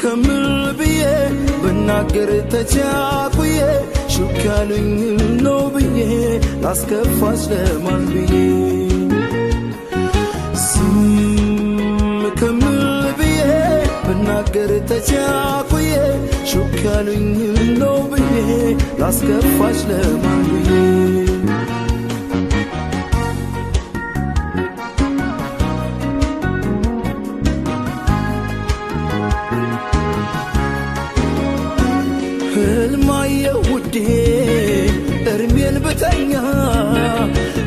ከምል ብዬ ብናገር ተቻኩዬ ሹክ ያሉኝ ነው ብዬ ላስከፋሽ ለማን ብዬ ከምል ብዬ ብናገር ተቻኩዬ ሹክ ያሉኝ ነው ብዬ ላስከፋሽ ለማን ብዬ ህልማየ ውዴ እርሜን ብተኛ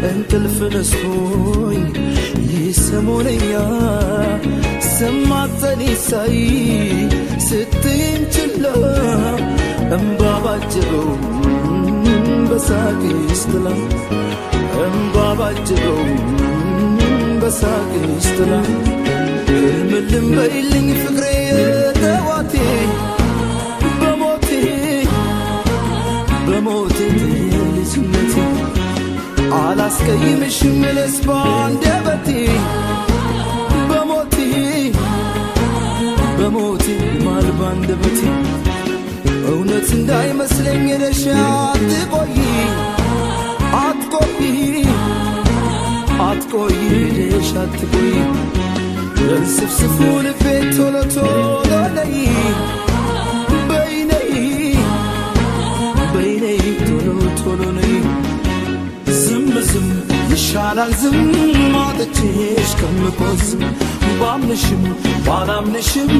እንቅልፍ ነስቶኝ ይሰሞነኛ ሰማተኔ ሳይ ስትይኝ ችላ እምባ ባጀበው በሳቅሽ ጥላ እምባ ባጀበው በሳቅሽ ጥላ ህልምልም በይልኝ ፍቅሬ ተዋቴ በሞቴ ልጅነቴ አላስቀይምሽም ለስ ባንደበቴ በሞቴ ማል ባንደበቴ እውነት እንዳይመስለኝ ሄደሽ አትቆይ ሄደሽ አትቆይ እንስፍስፉ ልቤ ቶሎ ቶሎ ነይ ቶሎ ነይ ዝም ይሻላል ዝም አጥቼሽ ከምቆዝም ባምንሽም ባላምንሽም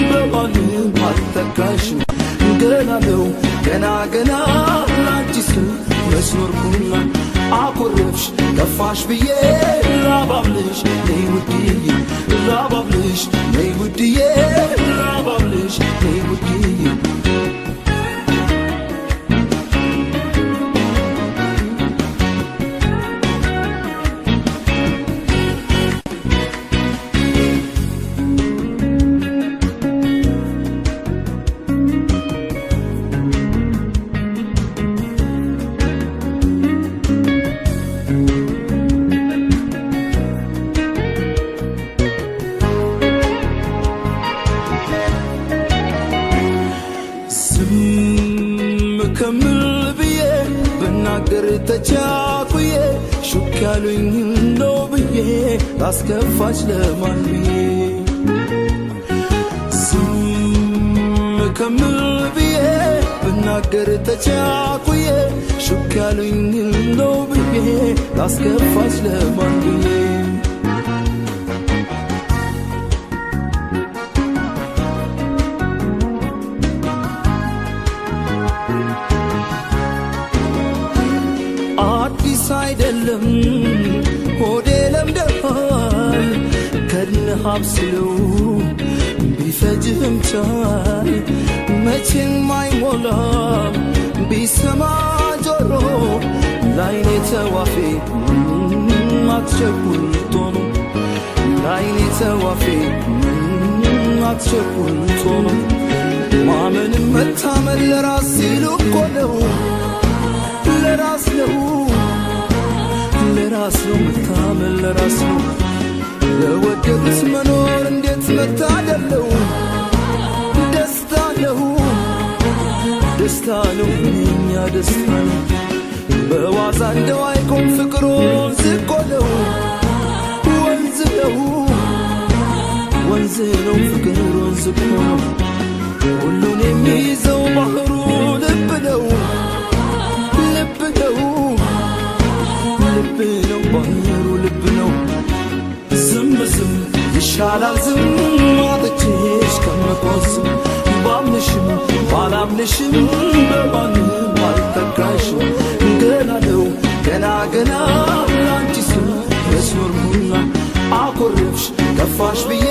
በማንም አልተካሽም ገና ነው ገና ላንቺስ መስኖርኩና አኮረፍሽ ከፋሽ ብዬ ላባብልሽ ነይ ውድዬ ላባብልሽ ነይ ውድዬ ላባብልሽ ነይ ውድዬ ከምል ብዬ ብናገር ተቻኩዬ ሹክ ያሉኝ ነው ብዬ ላስከፋሽ ለማን ብዬ ከምል ብዬ ብናገር ተቻኩዬ ሹክ ያሉኝ ነው ብዬ ላስከፋሽ ለማን ብዬ አዲስ አይደለም ሆዴ ለምደሃል ከድነህ አብስለው ቢፈጅህም ቻል መቼም አይሞላም ቢሰማ ጆሮ ላይኔ ተዋፌ አትቸኩል ቶሎ ላይኔ ተዋፌ አትቸኩል ቶሎ ማመንም መታመን ለራስ ሲሉ እኮ ነው ለራስ ነው መታመን ለራስ ነው ለወደዱት መኖር እንዴት መታደል ነው ደስታ ነው እኛ ደስታ ነው በዋዛ እንደው አይቆም ፍቅር ወንዝ እኮ ነው ወንዝ ነው ፍቅር ወንዝ እኮ ነው ሁሉን የሚይዘው ባህሩ ልብ ነው ባህሩ ልብ ነው ዝም ይሻላል ዝም አጥቼሽ ከምቆዝም ባምንሽም ባላምንሽም በማንም አልተካሽም ገና ነው ገና ላንቺስ መስኖርኩና አኮረፍሽ ከፋሽ ብዬ